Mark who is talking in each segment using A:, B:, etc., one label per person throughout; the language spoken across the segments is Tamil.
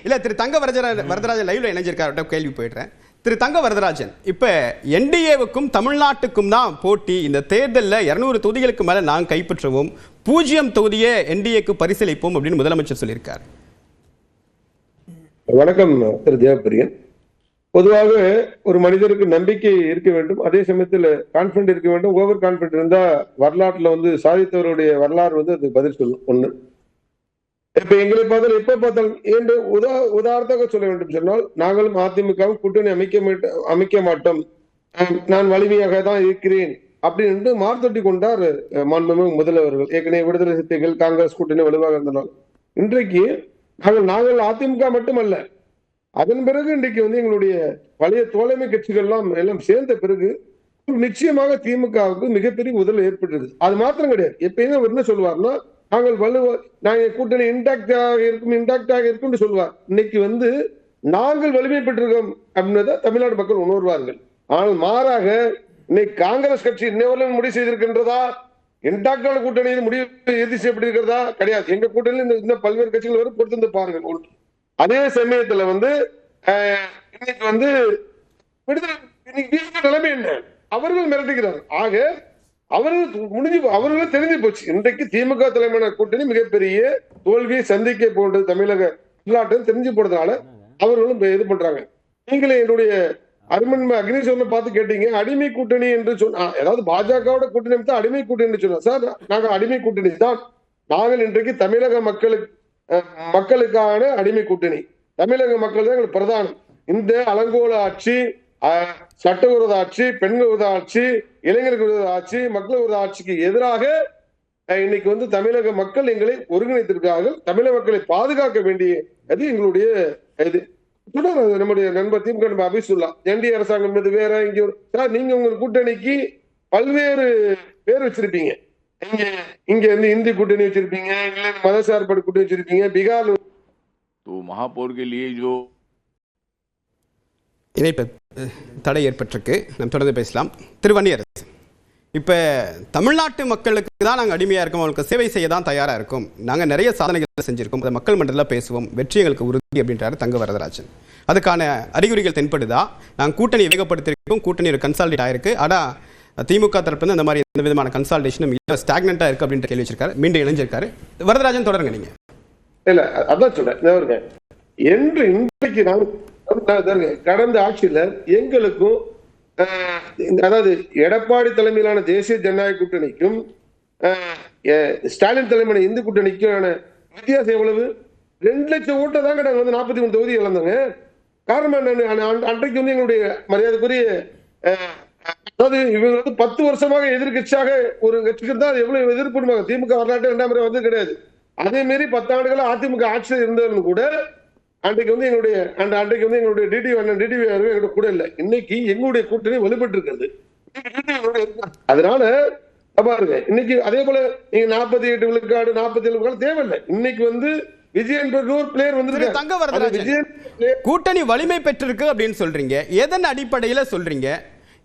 A: இல்ல திரு தங்க வரதராஜன் லைவ்ல இணைஞ்சிருக்காரு, கேள்வி போயிடுறேன். திரு தங்க வரதராஜன், இப்ப என்டிஏவுக்கும் தமிழ்நாட்டுக்கும் தான் போட்டி. இந்த தேர்தலில் 200 தொகுதிகளுக்கு மேல நாங்கள் கைப்பற்றுவோம், 0 தொகுதியை என்டிஏக்கு பரிசீலிப்போம் அப்படின்னு முதலமைச்சர் சொல்லியிருக்காரு.
B: வணக்கம் திரு தேவப்பிரியன். பொதுவாக ஒரு மனிதருக்கு நம்பிக்கை இருக்க வேண்டும், அதே சமயத்தில் கான்பிடன்ட் இருக்க வேண்டும். ஓவர் கான்பிடன்ட் இருந்தா வரலாற்றுல சாதித்தவருடைய வரலாறு அது பதில் சொல்லும். ஒண்ணு, இப்ப எங்களை பார்த்தாலும் எப்ப பார்த்தாலும் என்று உதாரணமாக சொல்ல வேண்டும் சொன்னால், நாங்களும் அதிமுகவும் கூட்டணி அமைக்க மாட்டோம், நான் வலிமையாக தான் இருக்கிறேன் அப்படின்னு மார்த்தொட்டி கொண்டார் மாண்புமிகு முதல்வர்கள். ஏற்கனவே விடுதலை சிறுத்தைகள் காங்கிரஸ் கூட்டணி வலுவாக இருந்தனால் இன்றைக்கு நாங்கள் அதிமுக மட்டுமல்ல, அதன் பிறகு இன்றைக்கு எங்களுடைய பழைய தோழமை கட்சிகள் எல்லாம் சேர்ந்த பிறகு நிச்சயமாக திமுகவுக்கு மிகப்பெரிய உதவி ஏற்பட்டது. அது மாத்திரம் கிடையாது. எப்பயுமே அவர் என்ன சொல்லுவார்னா, நாங்க கூட்டணி இன்டாக்டாக இருக்கும் சொல்லுவார். இன்னைக்கு நாங்கள் வலிமை பெற்றிருக்கோம் அப்படின்றத தமிழ்நாடு மக்கள் உணர்வார்கள். ஆனால் மாறாக இன்னைக்கு காங்கிரஸ் கட்சி இன்னவர்களும் முடிவு செய்திருக்கின்றதா, இன்டாக்டான கூட்டணியில் முடிவு எதிர்த்து செய்யப்பட்டிருக்கிறதா? கிடையாது. எங்க கூட்டணியில் இன்னும் பல்வேறு கட்சிகள் வரும், பொறுத்து பாருங்கள். அதே சமயத்துல இன்னைக்கு விடுதலை நிலைமை என்ன, அவர்கள் மிரட்டுகிறார். ஆக அவர்களும் தெரிஞ்சு போச்சு, இன்றைக்கு திமுக தலைமையான கூட்டணி மிகப்பெரிய தோல்வியை சந்திக்க போன்ற தமிழக வரலாற்று தெரிஞ்சு போறதுனால அவர்களும் இது பண்றாங்க. நீங்களே என்னுடைய அருமன் அக்னீஸ்வரனை பார்த்து கேட்டீங்க, அடிமை கூட்டணி என்று சொன்னா, அதாவது பாஜகவோட கூட்டணி தான் அடிமை கூட்டணி சொன்னா. சார், நாங்க அடிமை கூட்டணி தான். நாங்கள் இன்றைக்கு தமிழக மக்களுக்கான அடிமை கூட்டணி. தமிழக மக்கள் தான் எங்களுக்கு பிரதானம். இந்த அலங்கோல ஆட்சி, சட்டவிரோத ஆட்சி, பெண்கள் விரோத ஆட்சி, இளைஞர்கள் விரோத ஆட்சி, மக்கள் விரோத ஆட்சிக்கு எதிராக இன்னைக்கு தமிழக மக்கள் எங்களை ஒருங்கிணைத்திருக்கிறார்கள். தமிழக மக்களை பாதுகாக்க வேண்டிய அது எங்களுடைய இது. நம்முடைய நண்பர் திமுக அபிசுல்லா, என்டிஏ அரசாங்கம் இது வேற, இங்க சார் நீங்க உங்க கூட்டணிக்கு பல்வேறு பேர் வச்சிருப்பீங்க. இங்க இந்தி கூட்டணி வச்சிருப்பீங்க, மதசார்படு கூட்டணி வச்சிருப்பீங்க, பீகார்
C: महापौर के लिए जो
A: இணைப்பு தடை ஏற்பட்டிருக்கு. நம்ம தொடர்ந்து பேசலாம். திருவன்னியரசு, இப்போ தமிழ்நாட்டு மக்களுக்கு தான் நாங்கள் அடிமையாக இருக்கோம், அவங்களுக்கு சேவை செய்ய தான் தயாராக இருக்கும், நாங்கள் நிறைய சாதனைகள் செஞ்சுருக்கோம், அதை மக்கள் மன்றத்தில் பேசுவோம், வெற்றி எங்களுக்கு உறுதி அப்படின்றாரு தங்க வரதராஜன். அதுக்கான அறிகுறிகள் தென்படுதா? நாங்கள் கூட்டணி வேகப்படுத்திருக்கோம், கூட்டணி ஒரு கன்சால்டேட் ஆயிருக்கு, ஆனால் திமுக தரப்புல அந்த மாதிரி எந்த விதமான கன்சால்டேஷனும் இல்லை, ஸ்டாக்னண்டா இருக்கு அப்படின்ற கேள்வி வச்சிருக்காரு. மீண்டும் இணைஞ்சிருக்காரு. வரதராஜன் தொடருங்க. நீங்க
B: இல்ல அதான் சொல்றேன். என்று இன்றைக்கு கடந்த ஆட்சியில எங்களுக்கும் அதாவது எடப்பாடி தலைமையிலான தேசிய ஜனநாயக கூட்டணிக்கும் ஸ்டாலின் தலைமையான இந்து கூட்டணிக்கான வித்தியாசம் எவ்வளவு? 2 லட்சம் ஓட்டை தான் நாங்க 43 தொகுதி இழந்தாங்க. காரணம் அன்றைக்கு எங்களுடைய மரியாதைக்குரிய அதாவது இவங்க 10 வருஷமாக எதிர்கட்சியாக ஒரு கட்சிக்கு தான் எவ்வளவு எதிர்ப்பு திமுக வரலாற்று 2ஆம் முறை கிடையாது. அதே மாரி 10 ஆண்டுகள் அதிமுக ஆட்சியில் இருந்தவங்க கூட அன்றைக்கு எங்களுடைய டிடிவி கூட இல்லை. இன்னைக்கு எங்களுடைய கூட்டணி வலுப்பட்டு இருக்கிறது. அதனால பாருங்க, இன்னைக்கு அதே போல நீங்க 48 விழுக்காடு 47 விழுக்காடு தேவையில்லை. இன்னைக்கு விஜயன் பிளேயர்
A: கூட்டணி வலிமை பெற்றிருக்கு அப்படின்னு சொல்றீங்க. எதன் அடிப்படையில சொல்றீங்க?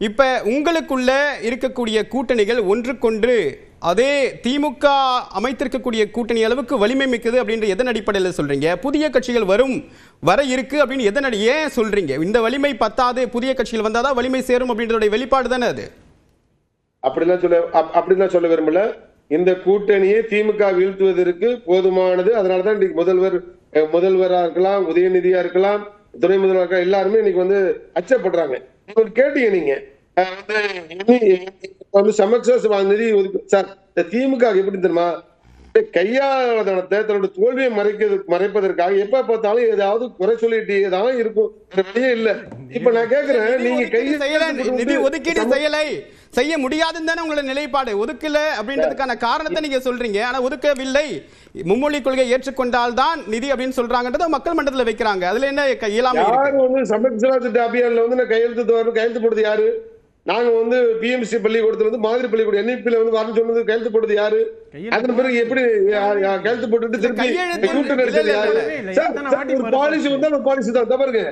A: இப்ப உங்களுக்குள்ள இருக்கக்கூடிய கூட்டணிகள் ஒன்றுக்கொன்று அதே திமுக அமைத்திருக்கக்கூடிய கூட்டணி அளவுக்கு வலிமை மிக்கது அப்படின்ற எதன் அடிப்படையில் சொல்றீங்க? புதிய கட்சிகள் வர இருக்கு அப்படின்னு ஏன் சொல்றீங்க? இந்த வலிமை பத்தாது, புதிய கட்சிகள் வந்தாதான் வலிமை சேரும் அப்படின்றத வெளிப்பாடு தானே அது.
B: அப்படிலாம் சொல்ல விரும்பல. இந்த கூட்டணியை திமுக வீழ்த்துவதற்கு போதுமானது. அதனாலதான் இன்னைக்கு முதல்வரா இருக்கலாம், உதயநிதியா இருக்கலாம், துணை முதல்வர் எல்லாருமே இன்னைக்கு அச்சப்படுறாங்க. கேட்டீங்க நீங்க நிதி ஒதுக்கு சார், திமுக எப்படி தெரியுமா, கையாளதனத்தை தன்னோட தோல்வியை மறைப்பதற்காக எப்ப பார்த்தாலும் ஏதாவது குறை சொல்லிட்டே தான் இருக்கும், வழியே இல்ல. இப்ப நான் கேக்குறேன், நீங்க
A: நிதி ஒதுக்கீடு செய்ய முடியாதுன்னு தானே உங்களோட நிலைப்பாடு. ஒதுக்கல அப்படின்றதுக்கான காரணத்தை நீங்க சொல்றீங்க, ஆனா ஒதுக்கவில்லை, மும்மொழி கொள்கை ஏற்றுக்கொண்டால் தான் நிதி அப்படின்னு சொல்றாங்கன்றத மக்கள் மன்றத்தில் வைக்கிறாங்க. அதுல என்ன இயலாமை?
B: சமஸ்கிருத அபியான்ல கையெழுத்து போடுறது யாரு? நாங்க பிஎம்சி பள்ளிக்கூடத்துல மாதிரி பள்ளிக்கூடம் என்இபில வரணும் சொன்னது கையெழுத்து போடுறது யாரு? அதன் பிறகு எப்படி கையெழுத்து போட்டுட்டு திருப்பி கூட்டம் நடத்துறது யாரு? பாலிசி ஒரு பாலிசி தான். பாருங்க,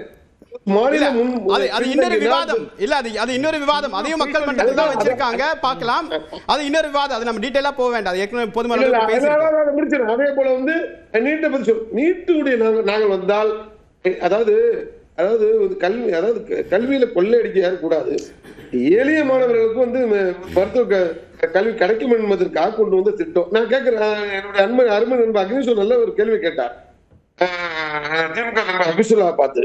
B: மாநில
A: அது இன்னொரு விவாதம் இல்ல, அது இன்னொரு விவாதம். அதையும் மக்கள் மன்றத்துல தான் வச்சிருக்காங்க, பார்க்கலாம். அது இன்னொரு விவாதம், அது நம்ம டீடைலா போக வேண்டாம். அது ஏற்கனவே பொதுமக்கள் பேசிருக்கோம்.
B: அதே போல வந்து நீட்டை பத்தி நீட்டுடைய நாங்கள் வந்தால் அதாவது கல்வியில கொள்ளையடிக்க யாரும் கூடாது. எளிய மாணவர்களுக்கு வந்து மருத்துவ கல்வி கிடைக்கும் என்பதற்காக கொண்டு வந்து திட்டம். நான் கேட்கிறேன், என்னுடைய அருமை நண்பர் அக்னீஸ்வரன் நல்ல ஒரு கேள்வி கேட்டார் திமுக பார்த்து,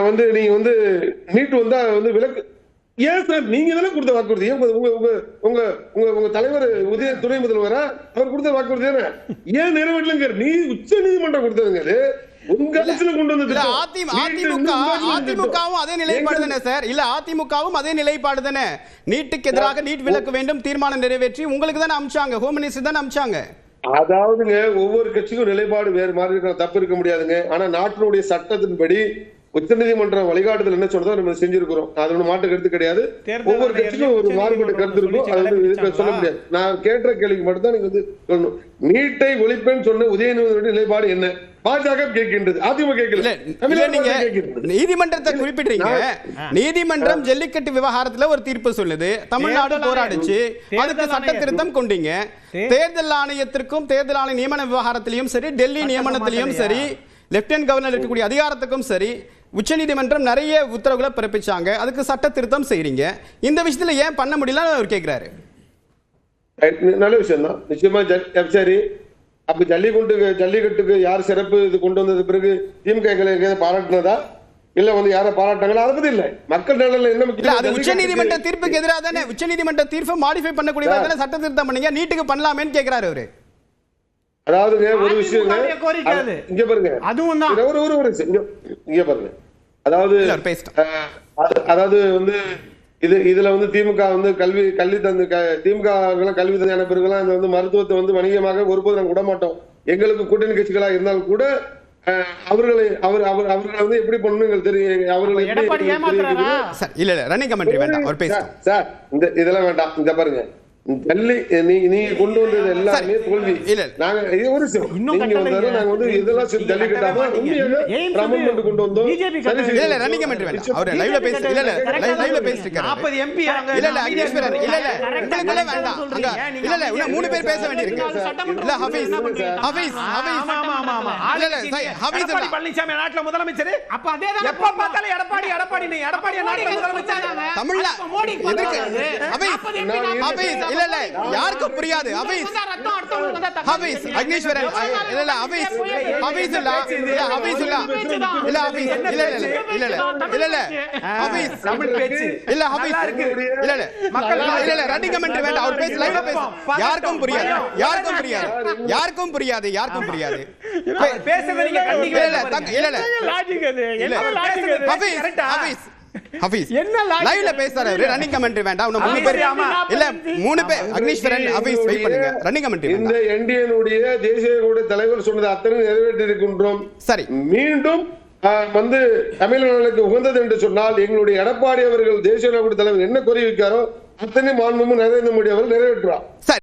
B: வந்து நீங்க வந்து நீட்டு வந்தா வந்து விலக்கு. ஏன் சார் நீங்க தானே கொடுத்த வாக்குறுதி? உங்க தலைவர் துணை முதல்வரா அவர் கொடுத்த வாக்குறுதி தானே, ஏன் நிறைவேற்றலங்க? நீ உச்ச நீதிமன்றம் கொடுத்ததுங்க. அது உங்க அரசுல கொண்டு வந்து
A: அதிமுகவும் அதே நிலைப்பாடு தானே சார்? இல்ல அதிமுகவும் அதே நிலைப்பாடு தானே? நீட்டுக்கு எதிராக நீட் விலக்கு வேண்டும் தீர்மானம் நிறைவேற்றி உங்களுக்கு தானே அமிச்சாங்க, ஹோம் மினிஸ்டர் தானே அமிச்சாங்க.
B: அதாவதுங்க ஒவ்வொரு கட்சிக்கும் நிலைப்பாடு வேறு மாதிரி இருக்க, தப்பு இருக்க முடியாதுங்க. ஆனா நாட்டினுடைய சட்டத்தின்படி உச்சநீதிமன்றம் வழிகாட்டுதல் என்ன சொல்றதோ நம்ம செஞ்சிருக்கிறோம். அது ஒண்ணு மாற்று கருத்து கிடையாது. ஒவ்வொரு கட்சிக்கும் ஒரு மாறுபட்ட கருத்து இருக்கும், அது வந்து சொல்ல முடியாது. நான் கேட்ட கேள்விக்கு மட்டும் தான் நீங்க வந்து சொல்லணும். நீட்டை ஒழிப்பேன்னு சொன்ன உதயநிதி நிலைப்பாடு என்ன? பாஜக கேட்கின்றது, அதிமுக கேட்கல.
A: நீதிமன்றத்தை குறிப்பிட்டீங்க. நீதிமன்றம் ஜல்லிக்கட்டு விவகாரத்துல ஒரு தீர்ப்பு சொல்லுது, தமிழ்நாடு போராடிச்சு, அதுக்கு சட்ட திருத்தம் கொண்டீங்க. தேர்தல் ஆணையத்திற்கும் தேர்தல் ஆணைய நியமன விவகாரத்திலையும் சரி, டெல்லி நியமனத்திலையும் சரி, லெப்டினன்ட் கவர்னர் இருக்கக்கூடிய அதிகாரத்துக்கும் சரி, உச்சநீதிமன்றம் நிறைய உத்தரவுகளை பிறப்பிச்சாங்க, அதுக்கு சட்ட திருத்தம் செய்றீங்க. இந்த விஷயத்துல ஏன் பண்ண முடியல அவர் கேட்கிறாரு.
B: நல்ல விஷயம் தான் நிச்சயமா. சரி, அப்ப ஜல்லிக்கட்டுக்கு யார் சிறப்பு இது கொண்டு வந்தது பிறகு திமுக பாராட்டினதா இல்ல வந்து யார பாராட்டாங்களா? அதை பத்தி இல்ல, மக்கள் நலன்ல என்ன முக்கியம்?
A: அது உச்சநீதிமன்ற தீர்ப்புக்கு எதிராக தானே, உச்சநீதிமன்ற தீர்ப்பை மாடிஃபை பண்ணக்கூடிய தானே சட்ட திருத்தம் பண்ணீங்க. நீட்டுக்கு பண்ணலாமேன்னு கேட்கிறாரு அவரு.
B: அதாவது ஒரு விஷயம் இங்க பாருங்க, அதுவும் இங்க பாருங்க, அதாவது வந்து இதுல வந்து திமுக வந்து கல்வி தந்து திமுக கல்வி தந்தையான பிறகுலாம் இந்த வந்து மருத்துவத்தை வந்து வணிகமாக ஒருபோது நாங்கள் விட மாட்டோம். எங்களுக்கு கூட்டணி கட்சிகளா இருந்தாலும் கூட அவர்களை வந்து எப்படி பண்ணணும் தெரியும். அவர்களை சார் இதெல்லாம் வேண்டாம். இந்த பாருங்க, நீங்க கொண்டு வந்தது எல்லாமே தோல்வி. நாங்க ஒரு நீங்க வந்தாரு, நாங்க வந்து இதெல்லாம் ஜல்லிக்கட்டாம பிரமன் கொண்டு வந்தோம்.
A: இல்ல ரன்னிங் கமெண்ட்ரி வேண்டாம், அவர் லைவ்ல பேசி இல்ல லைவ்ல பேசிட்டு இருக்காரு. 40 எம்பி இல்ல அக்னீஸ்வரன் இல்ல உங்களுக்கு வேண்டாம் அங்க இல்ல இன்னும் 3 பேர் பேச வேண்டியிருக்கு. இல்ல ஹபீஸ் இல்ல
D: பழனிசாமி நாட்டுல முதலமைச்சர், அப்ப அதேதான் எப்ப பார்த்தாலும் எடப்பாடி நீ எடப்பாடி நாட்டுல முதலமைச்சர்
A: தமிழ்ல மோடி ஹபீஸ் இல்ல யாருக்கும் புரியாது. ஹபீஸ் அக்னீஸ்வரன் இல்ல ஹபீஸ் இல்ல ஹபீஸ் தமிழ் பேச்சு இல்ல ஹபீஸ் இல்ல ரன்னிங் கமெண்ட்ரி வேண்டாம், அவர் பேச லைவ்ல பேச. யாருக்கும் புரியாது
D: பேசுறது நீங்க
A: ஹபீஸ் லைவ்ல பேசுறாரு. ரன்னிங் கமெண்ட்ரி வேண்டாம். இன்னும் 3 பேர் இல்ல 3 பேர் அக்னீஸ்வரன் ஹபீஸ் வெயிட் பண்ணுங்க. ரன்னிங் கமெண்ட்ரி
B: இந்த என்டிஏனுடைய தேசிய கூட்ட தலைவர் சொன்னது அத்தனை நிறைவேற்றி இருக்கின்றோம்.
A: சரி,
B: மீண்டும் வந்து தமிழ்நாடுக்கு உகந்தது என்று சொன்னால் எங்களுடைய எடப்பாடி அவர்கள் தேசிய கூட்ட தலைவர் என்ன கோரி வைக்காரோ அத்தனை மாண்புமிகு நரேந்திர மோடி அவர்கள் நிறைவேற்றுவார்.
A: சரி.